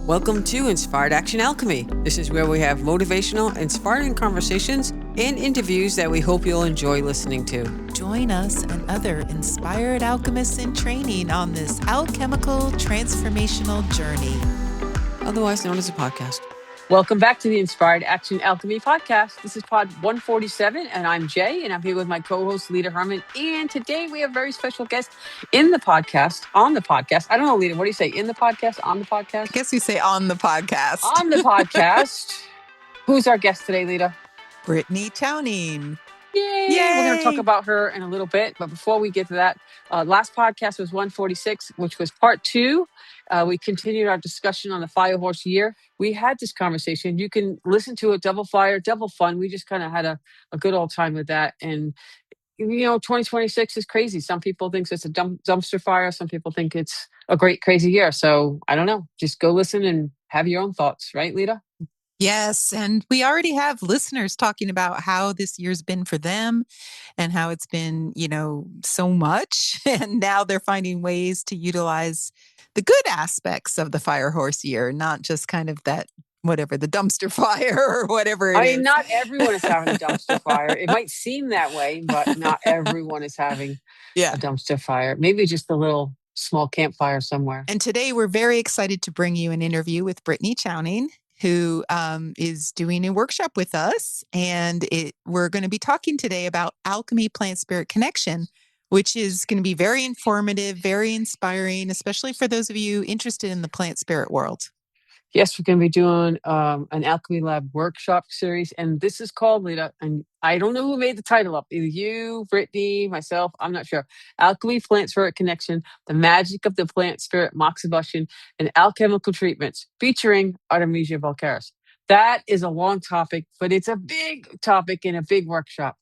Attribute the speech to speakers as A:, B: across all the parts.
A: Welcome to Inspired Action Alchemy. This is where we have motivational, inspiring conversations and interviews that we hope you'll enjoy listening to.
B: Join us and other inspired alchemists in training on this alchemical transformational journey,
A: Otherwise known as a podcast.
C: Welcome back to the Inspired Action Alchemy podcast. This is pod 147, and I'm Jay, and I'm here with my co-host, Leta Herman. And today we have a very special guest on the podcast. I don't know, Leta, what do you say? In the podcast? On the podcast?
B: I guess you say on the podcast.
C: On the podcast. Who's our guest today, Leta?
B: Brittney Chowning.
C: Yay! We're going to talk about her in a little bit. But before we get to that, last podcast was 146, which was part 2. We continued our discussion on the Fire Horse year. We had this conversation. You can listen to it, double fire, double fun. We just kind of had a good old time with that. And, 2026 is crazy. Some people think it's a dumpster fire. Some people think it's a great, crazy year. So I don't know. Just go listen and have your own thoughts. Right, Leta?
B: Yes. And we already have listeners talking about how this year's been for them and how it's been, so much. And now they're finding ways to utilize the good aspects of the Fire Horse year, not just kind of that, whatever, the dumpster fire or whatever it is.
C: Not everyone is having a dumpster fire. It might seem that way, but not everyone is having a dumpster fire. Maybe just a little small campfire somewhere.
B: And today we're very excited to bring you an interview with Brittney Chowning, who is doing a workshop with us. And we're going to be talking today about Alchemy Plant Spirit Connection, which is going to be very informative, very inspiring, especially for those of you interested in the plant spirit world.
C: Yes, we're going to be doing an Alchemy Lab workshop series. And this is called, Leta, and I don't know who made the title up. Either you, Brittney, myself, I'm not sure. Alchemy Plant Spirit Connection, the magic of the plant spirit, moxibustion, and alchemical treatments featuring Artemisia Vulgaris. That is a long topic, but it's a big topic in a big workshop.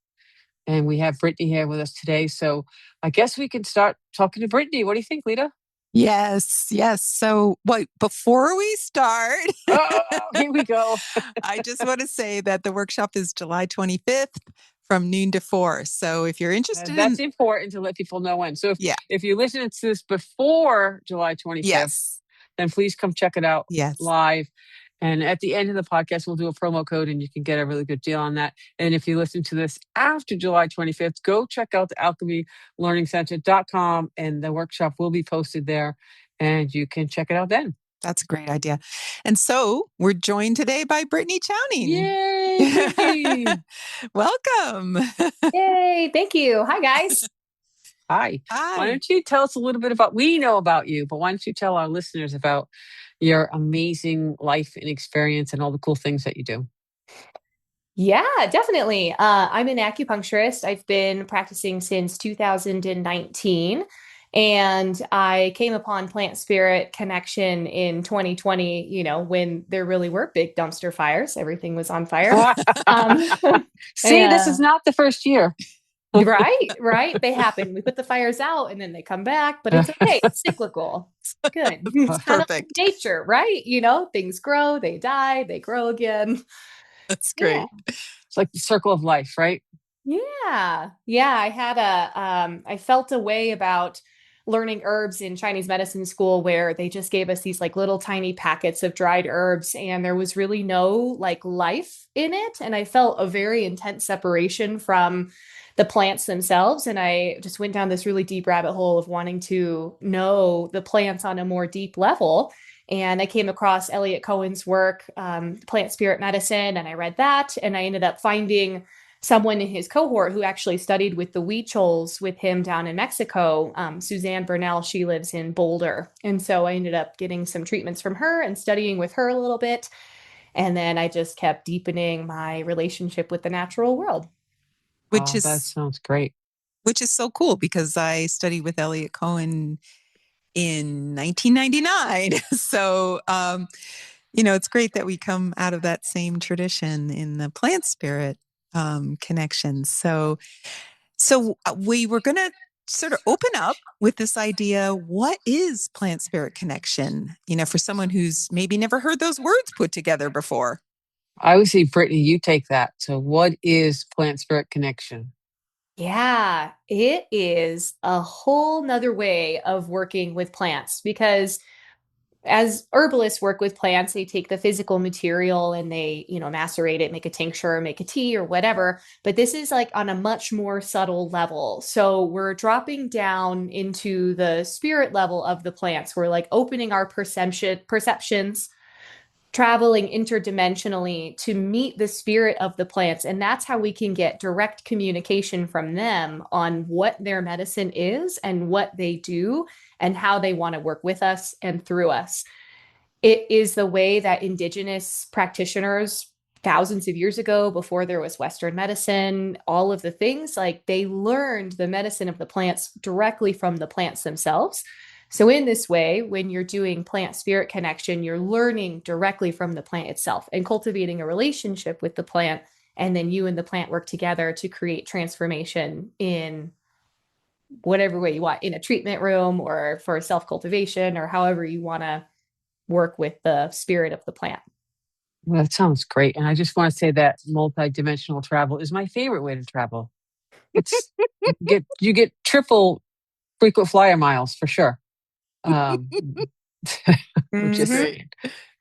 C: And we have Brittney here with us today. So I guess we can start talking to Brittney. What do you think, Leta?
B: Yes. So before we start,
C: here we go.
B: I just want to say that the workshop is July 25th from noon to 4. So if you're interested,
C: that's important to let people know when. So if you're listening to this before July 25th, then please come check it out live. And at the end of the podcast, we'll do a promo code and you can get a really good deal on that. And if you listen to this after July 25th, go check out the alchemylearningcenter.com and the workshop will be posted there and you can check it out then.
B: That's a great idea. And so we're joined today by Brittney Chowning.
C: Yay!
B: Welcome.
D: Yay. Thank you. Hi, guys.
C: Hi. Why don't you tell us a little bit we know about you, but why don't you tell our listeners about your amazing life and experience and all the cool things that you do?
D: Yeah, definitely. I'm an acupuncturist. I've been practicing since 2019. And I came upon Plant Spirit Connection in 2020, when there really were big dumpster fires. Everything was on fire.
C: See, this is not the first year.
D: Right. They happen. We put the fires out and then they come back, but it's okay. It's cyclical. It's good. It's kind of like nature, right? Things grow, they die, they grow again.
B: That's great.
D: Yeah.
C: It's like the circle of life, right?
D: Yeah. I had I felt a way about learning herbs in Chinese medicine school where they just gave us these little tiny packets of dried herbs and there was really no life in it. And I felt a very intense separation from the plants themselves. And I just went down this really deep rabbit hole of wanting to know the plants on a more deep level. And I came across Eliot Cowan's work, Plant Spirit Medicine, and I read that. And I ended up finding someone in his cohort who actually studied with the Huichols with him down in Mexico. Suzanne Burnell, she lives in Boulder. And so I ended up getting some treatments from her and studying with her a little bit. And then I just kept deepening my relationship with the natural world.
C: That sounds great.
B: Which is so cool because I studied with Eliot Cowan in 1999. So, it's great that we come out of that same tradition in the plant spirit connection. So we were going to sort of open up with this idea, what is plant spirit connection? For someone who's maybe never heard those words put together before.
C: I would say, Brittney, you take that. So what is Plant Spirit Connection?
D: Yeah, it is a whole nother way of working with plants because as herbalists work with plants, they take the physical material and they, macerate it, make a tincture, make a tea or whatever. But this is like on a much more subtle level. So we're dropping down into the spirit level of the plants. We're like opening our perceptions, traveling interdimensionally to meet the spirit of the plants. And that's how we can get direct communication from them on what their medicine is and what they do and how they want to work with us and through us. It is the way that indigenous practitioners thousands of years ago, before there was Western medicine, all of the things, like they learned the medicine of the plants directly from the plants themselves. So in this way, when you're doing plant spirit connection, you're learning directly from the plant itself and cultivating a relationship with the plant. And then you and the plant work together to create transformation in whatever way you want, in a treatment room or for self-cultivation or however you want to work with the spirit of the plant.
C: Well, that sounds great. And I just want to say that multidimensional travel is my favorite way to travel. It's you get triple frequent flyer miles for sure. Which is great.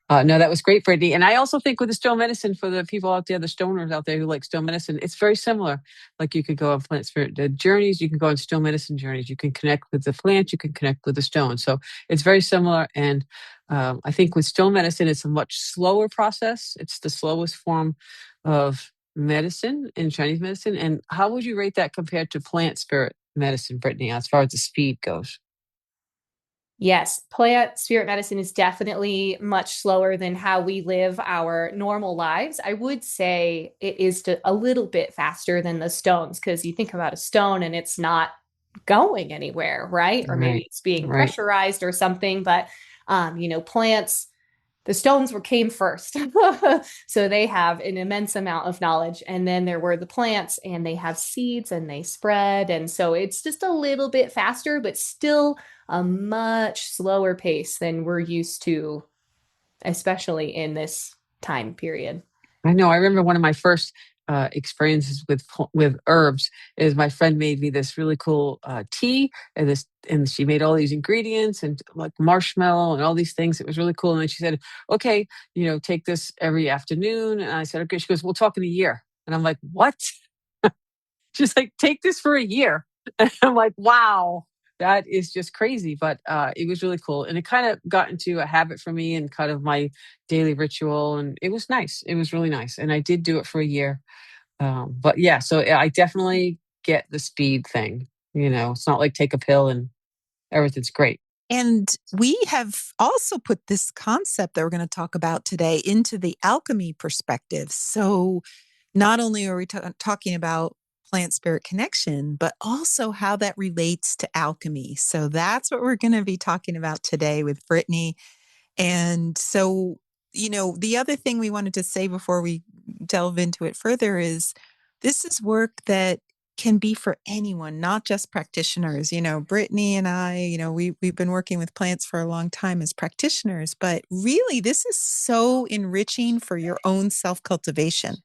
C: No, that was great, Brittney. And I also think with the stone medicine, for the people out there, the stoners out there who like stone medicine, it's very similar. Like you could go on plant spirit journeys, you can go on stone medicine journeys, you can connect with the plant, you can connect with the stone. So it's very similar. And I think with stone medicine, it's a much slower process. It's the slowest form of medicine in Chinese medicine. And how would you rate that compared to plant spirit medicine, Brittney, as far as the speed goes?
D: Yes, plant spirit medicine is definitely much slower than how we live our normal lives. I would say it is a little bit faster than the stones, because you think about a stone and it's not going anywhere, right? Or maybe it's being pressurized or something. But plants, the stones came first. So they have an immense amount of knowledge. And then there were the plants, and they have seeds and they spread. And so it's just a little bit faster, but still a much slower pace than we're used to, especially in this time period.
C: I know. I remember one of my first experiences with herbs is my friend made me this really cool tea, and she made all these ingredients and like marshmallow and all these things. It was really cool. And then she said, "Okay, take this every afternoon." And I said, "Okay." She goes, "We'll talk in a year." And I'm like, "What?" She's like, "Take this for a year." And I'm like, "Wow." That is just crazy, but it was really cool. And it kind of got into a habit for me and kind of my daily ritual. And it was nice. It was really nice. And I did do it for a year. But yeah, so I definitely get the speed thing. It's not like take a pill and everything's great.
B: And we have also put this concept that we're going to talk about today into the alchemy perspective. So not only are we talking about plant spirit connection, but also how that relates to alchemy. So that's what we're going to be talking about today with Brittney. And so, the other thing we wanted to say before we delve into it further is this is work that can be for anyone, not just practitioners. Brittney and I, we've been working with plants for a long time as practitioners, but really this is so enriching for your own self-cultivation.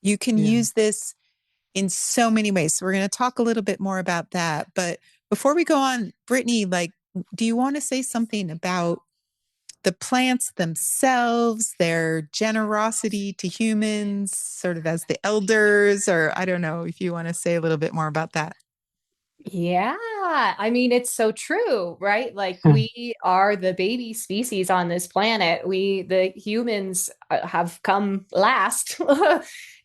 B: You can use this in so many ways. So we're going to talk a little bit more about that. But before we go on, Brittney, do you want to say something about the plants themselves, their generosity to humans, sort of as the elders, or I don't know if you want to say a little bit more about that?
D: Yeah, I mean, it's so true, right? Like we are the baby species on this planet. The humans have come last.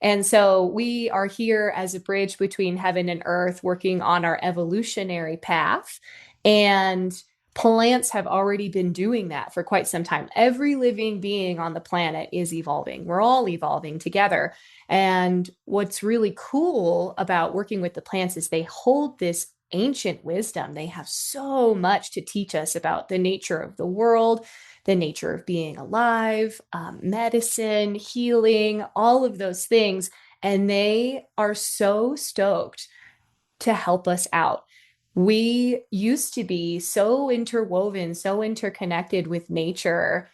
D: And so we are here as a bridge between heaven and earth, working on our evolutionary path. And plants have already been doing that for quite some time. Every living being on the planet is evolving. We're all evolving together. And what's really cool about working with the plants is they hold this ancient wisdom. They have so much to teach us about the nature of the world, the nature of being alive, medicine, healing, all of those things. And they are so stoked to help us out. We used to be so interwoven, so interconnected with nature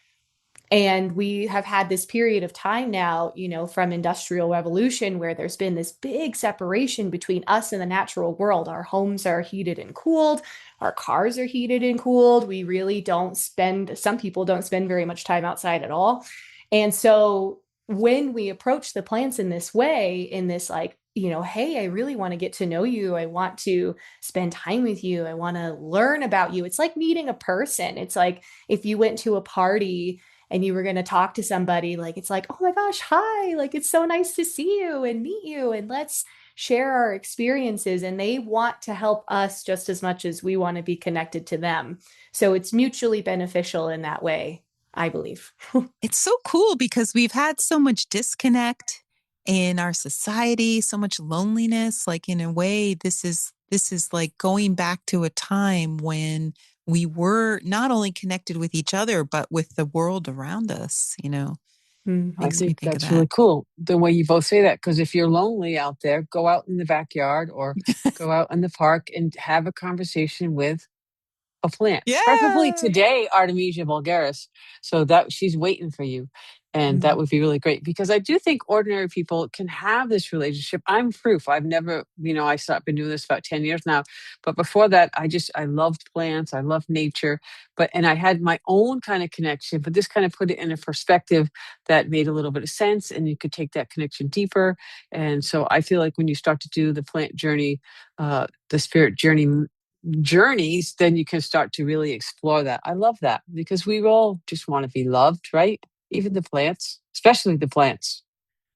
D: And we have had this period of time now, from industrial revolution where there's been this big separation between us and the natural world. Our homes are heated and cooled. Our cars are heated and cooled. We really some people don't spend very much time outside at all. And so when we approach the plants in this way, in this like, hey, I really want to get to know you. I want to spend time with you. I want to learn about you. It's like meeting a person. It's like if you went to a party and you were going to talk to somebody, like, it's like, oh my gosh, hi, like, it's so nice to see you and meet you. And let's share our experiences. And they want to help us just as much as we want to be connected to them. So it's mutually beneficial in that way, I believe.
B: It's so cool because we've had so much disconnect in our society, so much loneliness. Like in a way, this is like going back to a time when we were not only connected with each other, but with the world around us,
C: I
B: makes me
C: think
B: think of
C: that's
B: that.
C: really cool the way you both say that, because if you're lonely out there, go out in the backyard or go out in the park and have a conversation with a plant, preferably
B: Yeah.
C: today, Artemisia vulgaris. So that she's waiting for you. And that would be really great because I do think ordinary people can have this relationship. I'm proof. I've never, been doing this about 10 years now. But before that, I loved plants. I loved nature. And I had my own kind of connection, but this kind of put it in a perspective that made a little bit of sense and you could take that connection deeper. And so I feel like when you start to do the plant journey, the spirit journeys, then you can start to really explore that. I love that because we all just want to be loved, right? Even the plants, especially the plants.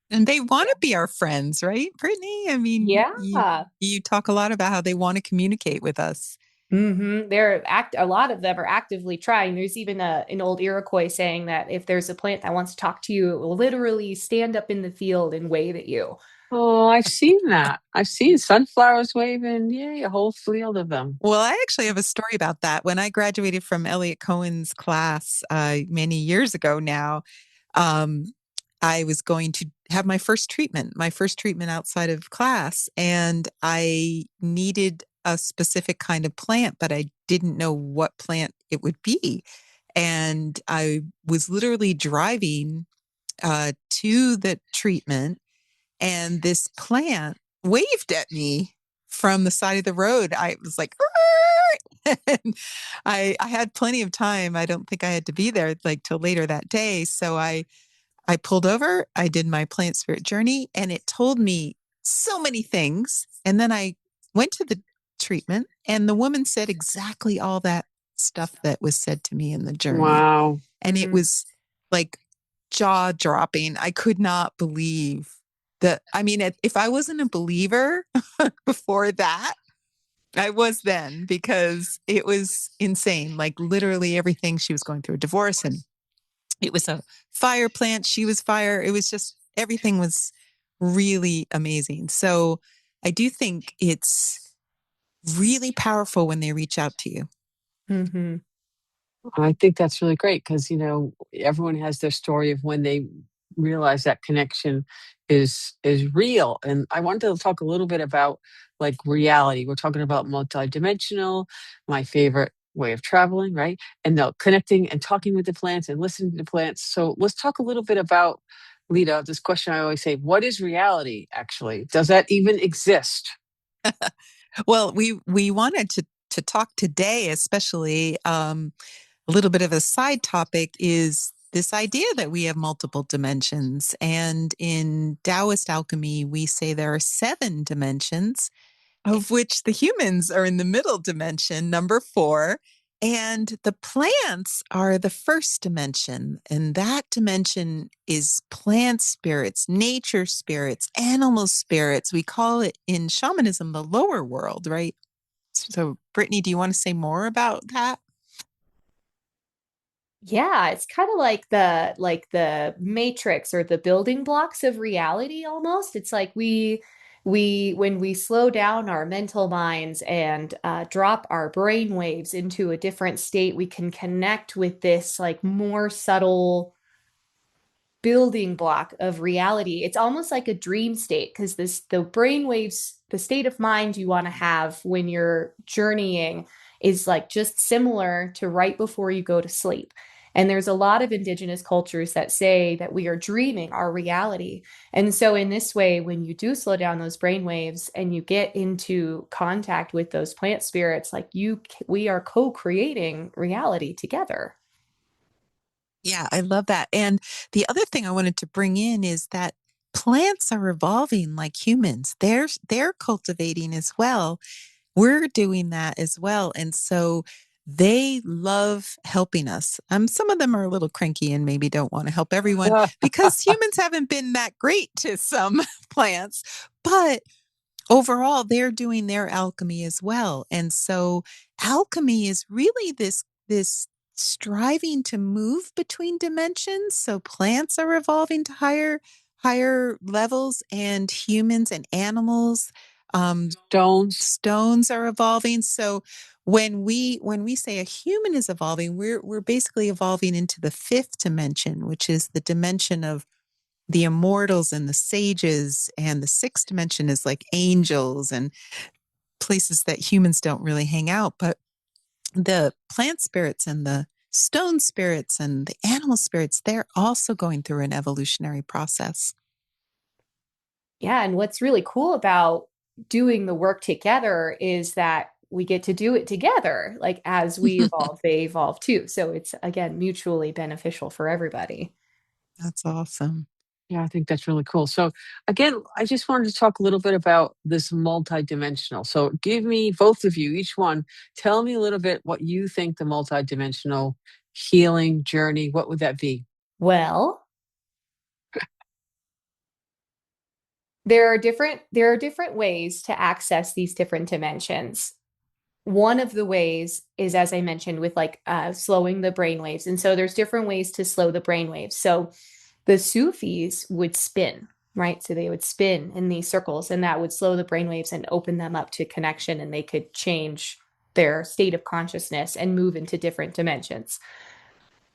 B: And they want to be our friends, right, Brittney? I mean,
D: Yeah.
B: you talk a lot about how they want to communicate with us.
D: A lot of them are actively trying. There's even an old Iroquois saying that if there's a plant that wants to talk to you, it will literally stand up in the field and wave at you.
C: Oh, I've seen that. I've seen sunflowers waving. Yay, a whole field of them.
B: Well, I actually have a story about that. When I graduated from Eliot Cowan's class many years ago now, um, I was going to have my first treatment outside of class, and I needed a specific kind of plant, but I didn't know what plant it would be. And I was literally driving to the treatment, and this plant waved at me from the side of the road. I was like, and I had plenty of time. I don't think I had to be there like till later that day. So I pulled over, I did my plant spirit journey, and it told me so many things. And then I went to the treatment, and the woman said exactly all that stuff that was said to me in the journey.
C: Wow.
B: And it was like jaw dropping. I could not believe that. I mean, if I wasn't a believer before that, I was then, because it was insane. Like literally everything. She was going through a divorce, and it was a fire plant. She was fire. It was just, everything was really amazing. So I do think it's really powerful when they reach out to you.
D: Mm-hmm.
C: I think that's really great because, everyone has their story of when they realize that connection is real. And I wanted to talk a little bit about like reality. We're talking about multidimensional, my favorite way of traveling, right? And the connecting and talking with the plants and listening to the plants. So let's talk a little bit about, Leta, this question I always say, what is reality actually? Does that even exist?
B: Well, we wanted to talk today, especially a little bit of a side topic is this idea that we have multiple dimensions. And in Daoist alchemy, we say there are 7 dimensions, of which the humans are in the middle dimension, number 4. And the plants are the first dimension. And that dimension is plant spirits, nature spirits, animal spirits. We call it in shamanism the lower world, right? So, Brittney, do you want to say more about that?
D: Yeah, it's kind of like the matrix or the building blocks of reality almost. It's like we when we slow down our mental minds and drop our brain waves into a different state, we can connect with this like more subtle building block of reality. It's almost like a dream state because the brain waves, the state of mind you want to have when you're journeying is like just similar to right before you go to sleep. And there's a lot of indigenous cultures that say that we are dreaming our reality. And so in this way, when you do slow down those brain waves and you get into contact with those plant spirits, like we are co-creating reality together.
B: Yeah, I love that. And the other thing I wanted to bring in is that plants are evolving like humans. They're cultivating as well. We're doing that as well. And so they love helping us. Some of them are a little cranky and maybe don't want to help everyone because humans haven't been that great to some plants, but overall they're doing their alchemy as well. And so alchemy is really this striving to move between dimensions. So plants are evolving to higher levels, and humans and animals, stones are evolving. So when we say a human is evolving, we're basically evolving into the fifth dimension, which is the dimension of the immortals and the sages, and the sixth dimension is like angels and places that humans don't really hang out. But the plant spirits and the stone spirits and the animal spirits, they're also going through an evolutionary process.
D: Yeah, and what's really cool about doing the work together is that we get to do it together. Like as we evolve, they evolve too. So it's again mutually beneficial for everybody.
B: That's awesome.
C: Yeah, I think that's really cool. So again, I just wanted to talk a little bit about this multidimensional. So give me, both of you, each one, tell me a little bit what you think the multidimensional healing journey, what would that be?
D: Well, there are different ways to access these different dimensions. One of the ways is, as I mentioned, with like slowing the brain waves. And so there's different ways to slow the brain waves. So the Sufis would spin, right? So they would spin in these circles, and that would slow the brain waves and open them up to connection, and they could change their state of consciousness and move into different dimensions.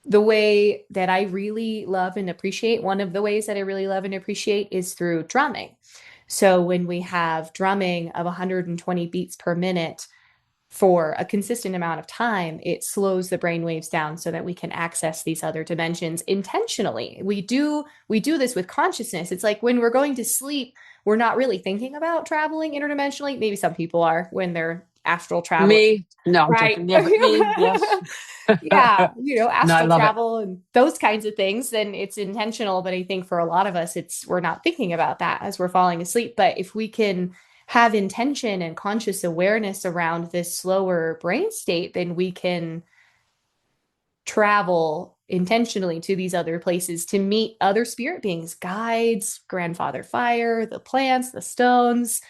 D: The way that I really love and appreciate, one of the ways that I really love and appreciate is through drumming. So when we have drumming of 120 beats per minute for a consistent amount of time, it slows the brain waves down so that we can access these other dimensions intentionally. We do this with consciousness. It's like when we're going to sleep, we're not really thinking about traveling interdimensionally. Maybe some people are when they're astral traveling.
C: Me? No,
D: right?
C: yeah, but me, yes.
D: Yeah, astral
C: I
D: travel and those kinds of things, then it's intentional. But I think for a lot of us, we're not thinking about that as we're falling asleep. But if we can have intention and conscious awareness around this slower brain state, then we can travel intentionally to these other places to meet other spirit beings, guides, grandfather fire, the plants, the stones.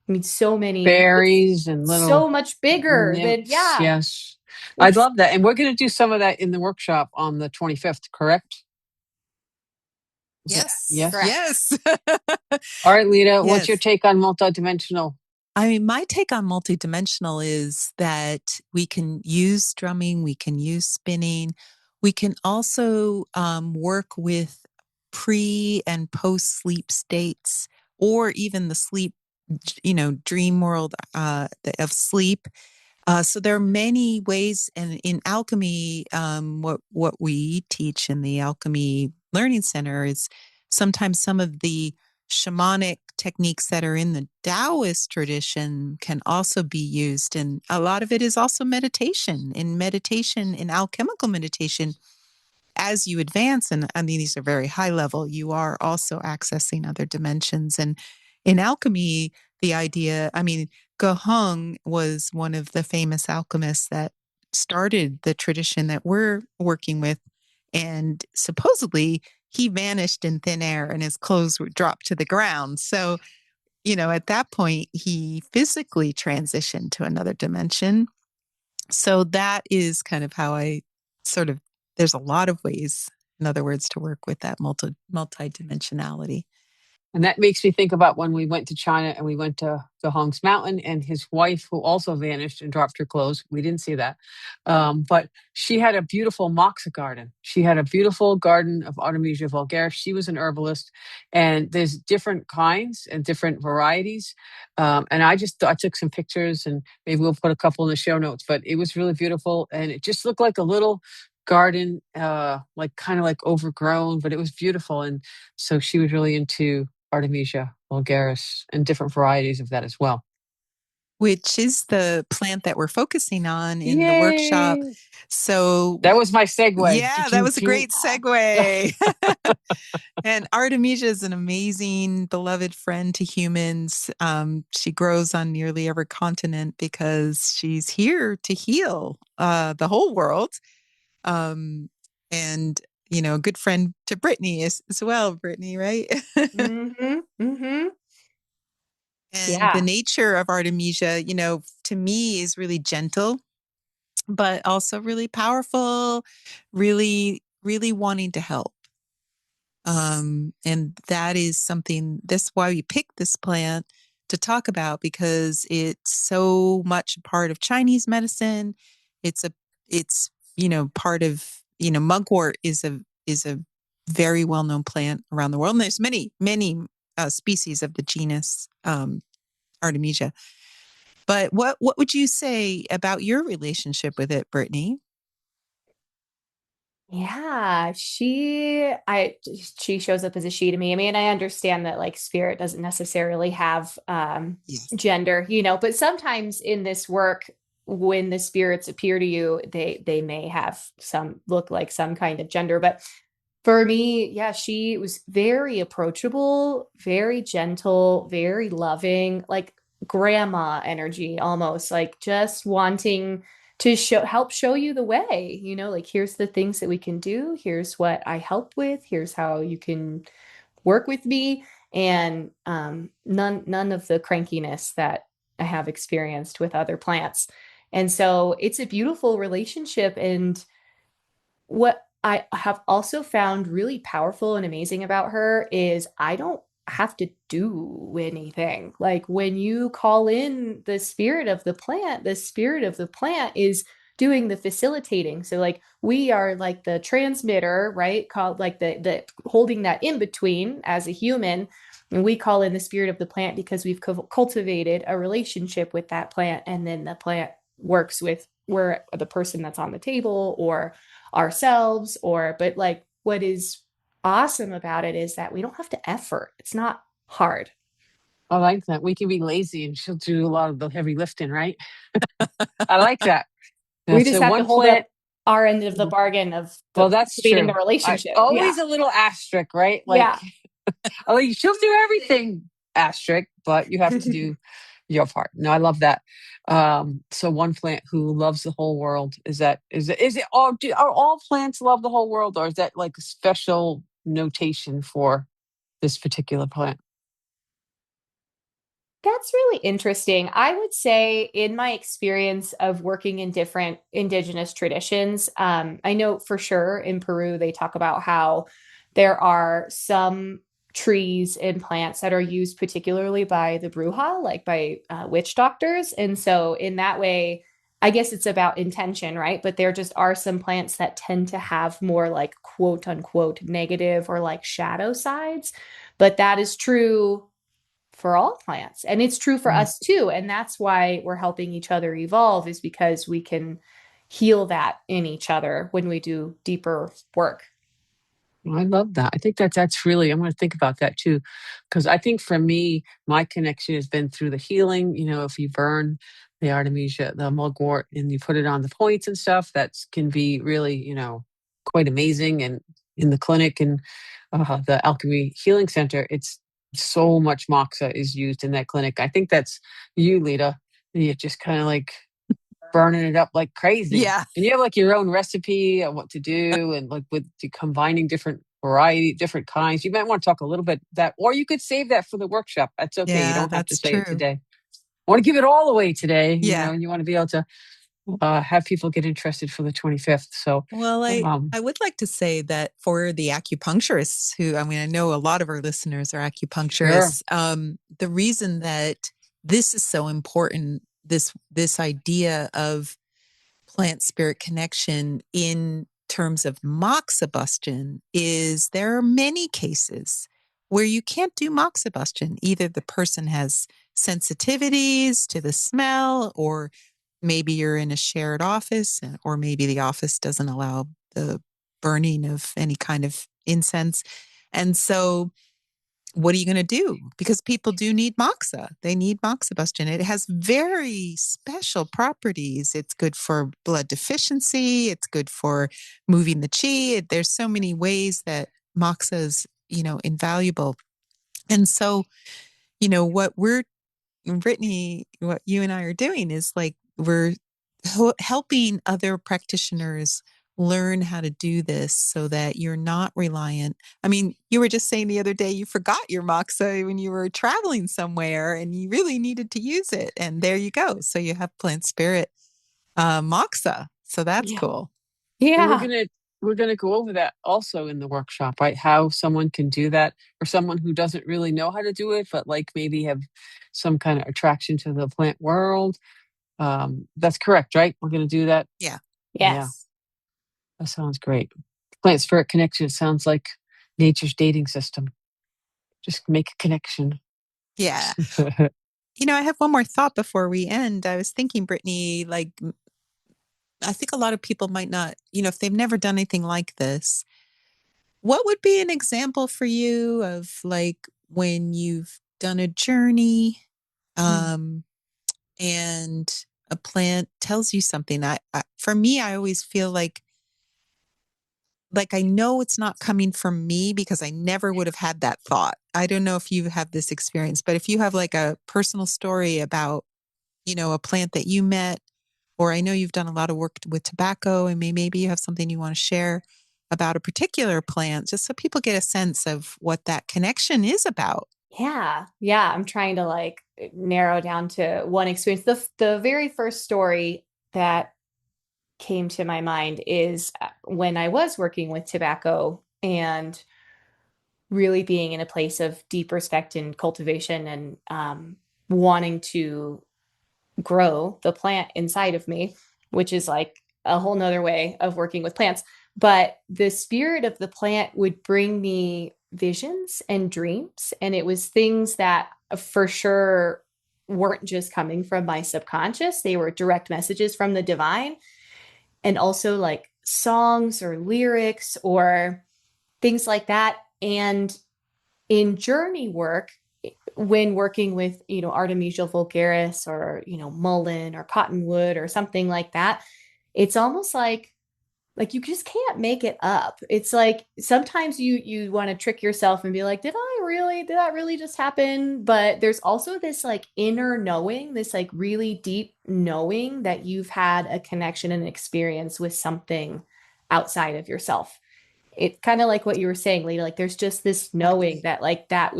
D: I mean, so many
C: berries and little
D: so much bigger than
C: Yes. I'd love that. And we're going to do some of that in the workshop on the 25th, correct?
B: Yes.
C: Yes. All right, Leta, what's your take on multidimensional?
B: I mean, my take on multidimensional is that we can use drumming, we can use spinning, we can also work with pre and post sleep states, or even the sleep, dream world of sleep. So there are many ways, and in alchemy, what we teach in the Alchemy Learning Center is sometimes some of the shamanic techniques that are in the Daoist tradition can also be used, and a lot of it is also meditation. In alchemical meditation, as you advance, and I mean these are very high level, you are also accessing other dimensions. And in alchemy, the idea, Gohung was one of the famous alchemists that started the tradition that we're working with. And supposedly he vanished in thin air and his clothes were dropped to the ground. So, at that point, he physically transitioned to another dimension. So that is kind of how there's a lot of ways, in other words, to work with that multidimensionality.
C: And that makes me think about when we went to China and we went to Hong's Mountain, and his wife, who also vanished and dropped her clothes. We didn't see that. But she had a beautiful moxa garden. She had a beautiful garden of Artemisia Vulgaris. She was an herbalist, and there's different kinds and different varieties. And I took some pictures, and maybe we'll put a couple in the show notes, but it was really beautiful. And it just looked like a little garden, like kind of like overgrown, but it was beautiful. And so she was really into Artemisia vulgaris and different varieties of that as well.
B: Which is the plant that we're focusing on in the workshop.
C: Yay!
B: So
C: That was my segue.
B: yeah, that was a great segue. And Artemisia is an amazing, beloved friend to humans. She grows on nearly every continent because she's here to heal the whole world. And, you know, a good friend to Brittney as well, Brittney, right?
D: Mm-hmm. Mm-hmm.
B: And the
D: Yeah.
B: nature of Artemisia, you know, to me is really gentle, but also really powerful, really, really wanting to help. And that is something, that's why we picked this plant to talk about, because it's so much a part of Chinese medicine. It's, you know, part of, you know, mugwort is a very well-known plant around the world. And there's many, many species of the genus Artemisia. But what would you say about your relationship with it, Brittney?
D: Yeah, she shows up as a she to me. I mean, I understand that like spirit doesn't necessarily have
B: Yes.
D: gender, you know, but sometimes in this work, when the spirits appear to you, they may have some look like some kind of gender. But for me, yeah, she was very approachable, very gentle, very loving, like grandma energy almost, like just wanting to help show you the way, you know, like here's the things that we can do, here's what I help with, here's how you can work with me, and none of the crankiness that I have experienced with other plants. And so it's a beautiful relationship. And what I have also found really powerful and amazing about her is I don't have to do anything. Like when you call in the spirit of the plant is doing the facilitating. So like we are like the transmitter, right? Called like the holding that in between as a human. And we call in the spirit of the plant because we've cultivated a relationship with that plant. And then the plant works with where the person that's on the table or ourselves, or but like what is awesome about it is that we don't have to effort. It's not hard.
C: I like that. We can be lazy and she'll do a lot of the heavy lifting, right? I like that. Yeah,
D: We just
C: so
D: have to
C: one
D: hold up
C: plant.
D: our end of the bargain of
C: Well,
D: the
C: that's
D: cultivating the
C: true. I
D: relationship. Yeah.
C: always a little asterisk, right? Like,
D: Yeah.
C: oh, she'll do everything asterisk, but you have to do your part. No, I love that. So one plant who loves the whole world, is it all, are all plants love the whole world, or is that like a special notation for this particular plant?
D: That's really interesting. I would say, in my experience of working in different indigenous traditions, I know for sure in Peru, they talk about how there are some trees and plants that are used particularly by the bruja, like by witch doctors. And so, in that way, I guess it's about intention, right? But there just are some plants that tend to have more like quote unquote negative or like shadow sides. But that is true for all plants, and it's true for
C: Mm.
D: us too. And that's why we're helping each other evolve, is because we can heal that in each other when we do deeper work.
C: I love that. I think that's really, I'm going to think about that too. Because I think for me, my connection has been through the healing. You know, if you burn the Artemisia, the mugwort, and you put it on the points and stuff, that can be really, you know, quite amazing. And in the clinic and the Alchemy Healing Center, it's so much moxa is used in that clinic. I think that's you, Lita. You just kind of like burning it up like crazy.
B: Yeah.
C: And you have like your own recipe on what to do, and like with combining different variety, different kinds. You might want to talk a little bit that, or you could save that for the workshop. That's okay. You
B: Yeah,
C: don't have to
B: that's
C: say it
B: true.
C: today. I want to give it all away today, you know,
B: Yeah.
C: and you want to be able to have people get interested for the 25th. So,
B: Well,
C: um,
B: I would like to say that for the acupuncturists who, I mean, I know a lot of our listeners are
C: sure.
B: acupuncturists. The reason that this is so important, this idea of plant spirit connection in terms of moxibustion, is there are many cases where you can't do moxibustion. Either the person has sensitivities to the smell, or maybe you're in a shared office, or maybe the office doesn't allow the burning of any kind of incense. And so what are you going to do? Because people do need moxa. They need moxibustion. It has very special properties. It's good for blood deficiency. It's good for moving the chi. There's so many ways that moxa is, invaluable. And so, what Brittney, what you and I are doing is like we're helping other practitioners learn how to do this so that you're not reliant. I mean, you were just saying the other day you forgot your moxa when you were traveling somewhere and you really needed to use it. And there you go. So you have plant spirit moxa. So that's
C: Yeah.
B: cool.
C: And
D: Yeah.
C: we're gonna go over that also in the workshop, right? How someone can do that, or someone who doesn't really know how to do it, but like maybe have some kind of attraction to the plant world. That's correct, right? We're gonna do that.
B: Yeah.
C: Yeah,
D: Yes.
C: that sounds great. Plant spirit connection. It sounds like nature's dating system. Just make a connection.
B: Yeah. I have one more thought before we end. I was thinking, Brittany, like, I think a lot of people might not, if they've never done anything like this, what would be an example for you of like when you've done a journey, um, and a plant tells you something? For me, I always feel like I know it's not coming from me because I never would have had that thought. I don't know if you have this experience, but if you have like a personal story about, a plant that you met, or I know you've done a lot of work with tobacco and maybe you have something you want to share about a particular plant, just so people get a sense of what that connection is about.
D: Yeah. Yeah. I'm trying to like narrow down to one experience. The very first story that came to my mind is when I was working with tobacco and really being in a place of deep respect and cultivation and wanting to grow the plant inside of me, which is like a whole nother way of working with plants. But the spirit of the plant would bring me visions and dreams. And it was things that for sure weren't just coming from my subconscious, they were direct messages from the divine. And also like songs or lyrics or things like that. And in journey work, when working with, Artemisia vulgaris or, mullein or cottonwood or something like that, it's almost like you just can't make it up. It's like sometimes you want to trick yourself and be like, did that really just happen? But there's also this like inner knowing, this like really deep knowing that you've had a connection and experience with something outside of yourself. It's kind of like what you were saying, Lita. Like there's just this knowing that like that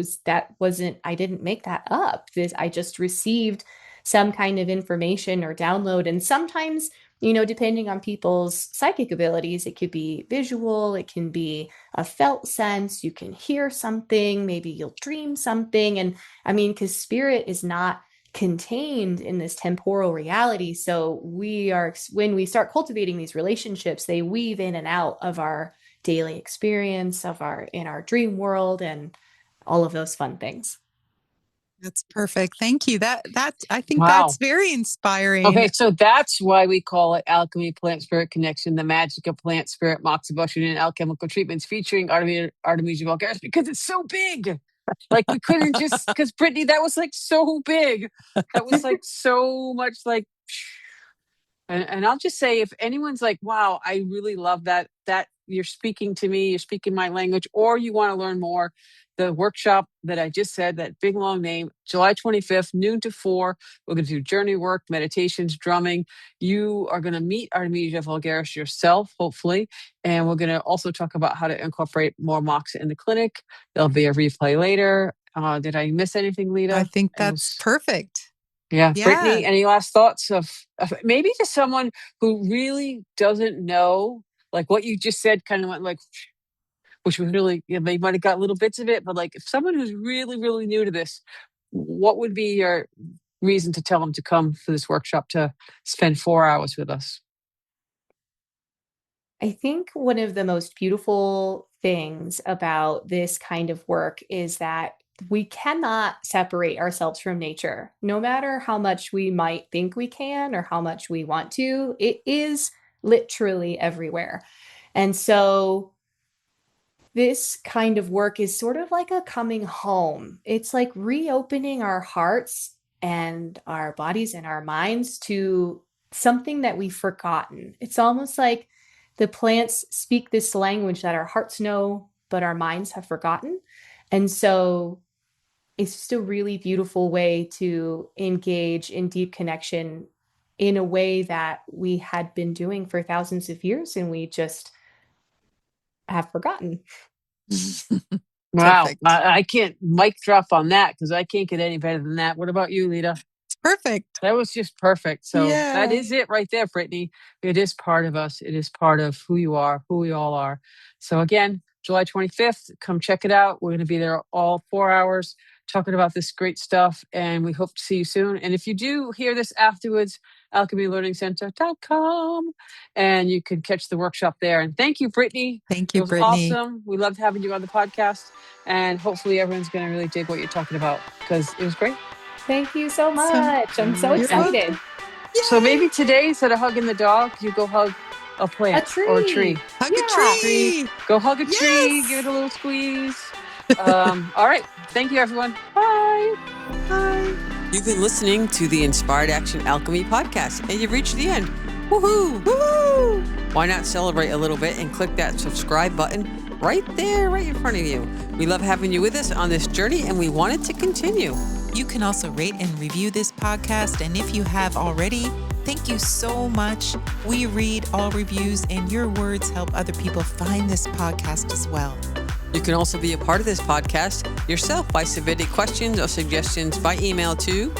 D: wasn't, I didn't make that up. This I just received some kind of information or download. And sometimes, depending on people's psychic abilities, it could be visual, it can be a felt sense, you can hear something, maybe you'll dream something. And I mean, because spirit is not contained in this temporal reality. So when we start cultivating these relationships, they weave in and out of our daily experience in our dream world and all of those fun things.
B: That's perfect. Thank you. I think
C: Wow.
B: that's very inspiring.
C: Okay, so that's why we call it Alchemy Plant Spirit Connection, the magic of plant spirit, moxibustion, and alchemical treatments featuring Artemisia Vulgaris, because it's so big. Like we couldn't just, because Brittney, that was like so big. That was like so much like, and I'll just say, if anyone's like, wow, I really love that you're speaking to me, you're speaking my language, or you want to learn more, the workshop that I just said, that big long name, July 25th, noon to 4, we're going to do journey work, meditations, drumming. You are going to meet Artemisia Vulgaris yourself, hopefully. And we're going to also talk about how to incorporate more moxa in the clinic. There'll be a replay later. Did I miss anything, Lita?
B: I think that's perfect.
C: Yeah.
B: Yeah.
C: Brittney, any last thoughts of maybe to someone who really doesn't know, like what you just said, kind of went like, which was really, they might have got little bits of it, but like if someone who's really, really new to this, what would be your reason to tell them to come for this workshop to spend 4 hours with us?
D: I think one of the most beautiful things about this kind of work is that we cannot separate ourselves from nature. No matter how much we might think we can or how much we want to, it is literally everywhere. And so this kind of work is sort of like a coming home. It's like reopening our hearts and our bodies and our minds to something that we've forgotten. It's almost like the plants speak this language that our hearts know, but our minds have forgotten. And so it's just a really beautiful way to engage in deep connection in a way that we had been doing for thousands of years and we just have forgotten.
C: Wow.
B: Perfect.
C: I can't mic drop on that because I can't get any better than that. What about you, Lita?
B: Perfect.
C: That was just perfect. So that
B: Yeah.
C: is it right there, Brittney. It is part of us. It is part of who you are, who we all are. So again, July 25th, come check it out. We're going to be there all 4 hours talking about this great stuff. And we hope to see you soon. And if you do hear this afterwards, alchemylearningcenter.com, and you can catch the workshop there. And thank you, Brittney.
B: Thank
C: It
B: you,
C: was
B: Brittney.
C: awesome. We loved having you on the podcast. And hopefully everyone's going to really dig what you're talking about because it was great.
D: Thank you so much. I'm so
C: You're
D: excited.
B: welcome.
C: So maybe today, instead of hugging the dog, you go hug a plant or a tree.
B: Hug
D: Yeah.
B: a tree.
C: Go hug a tree,
B: Yes.
C: give it a little squeeze. All right. Thank you, everyone. Bye.
B: Bye.
A: You've been listening to the Inspired Action Alchemy podcast, and you've reached the end. Woohoo!
B: Woo!
A: Why not celebrate a little bit and click that subscribe button right there, right in front of you? We love having you with us on this journey, and we want it to continue.
B: You can also rate and review this podcast. And if you have already, thank you so much. We read all reviews, and your words help other people find this podcast as well.
A: You can also be a part of this podcast yourself by submitting questions or suggestions by email to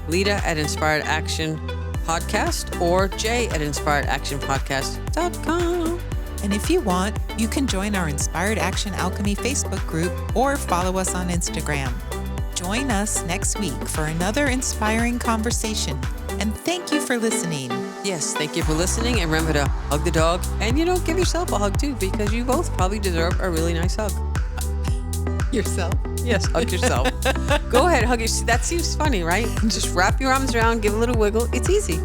A: Leta@InspiredActionPodcast or Jaye@InspiredActionPodcast.com.
B: And if you want, you can join our Inspired Action Alchemy Facebook group or follow us on Instagram. Join us next week for another inspiring conversation. And thank you for listening.
A: Yes, thank you for listening. And remember to hug the dog and, give yourself a hug too, because you both probably deserve a really nice hug.
B: Yourself.
A: Yes, hug yourself. Go ahead, hug yourself. That seems funny, right? Just wrap your arms around, give a little wiggle. It's easy.